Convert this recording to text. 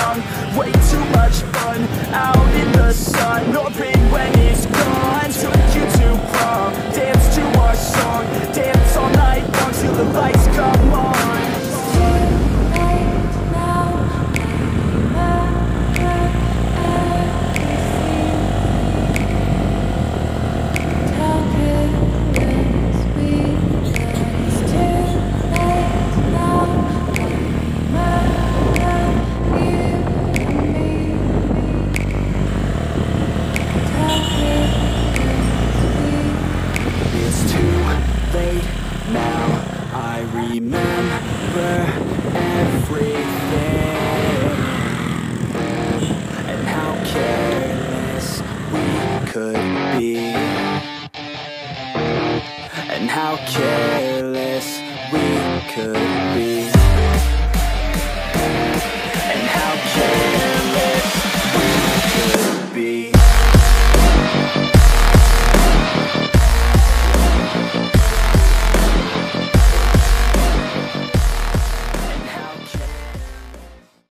young. Way too much fun out in the sun. No pain when it's gone. Took you to prom, dance to our song, dance all night long till the lights come on. Remember everything, and how careless we could be, and how careless we could be, and how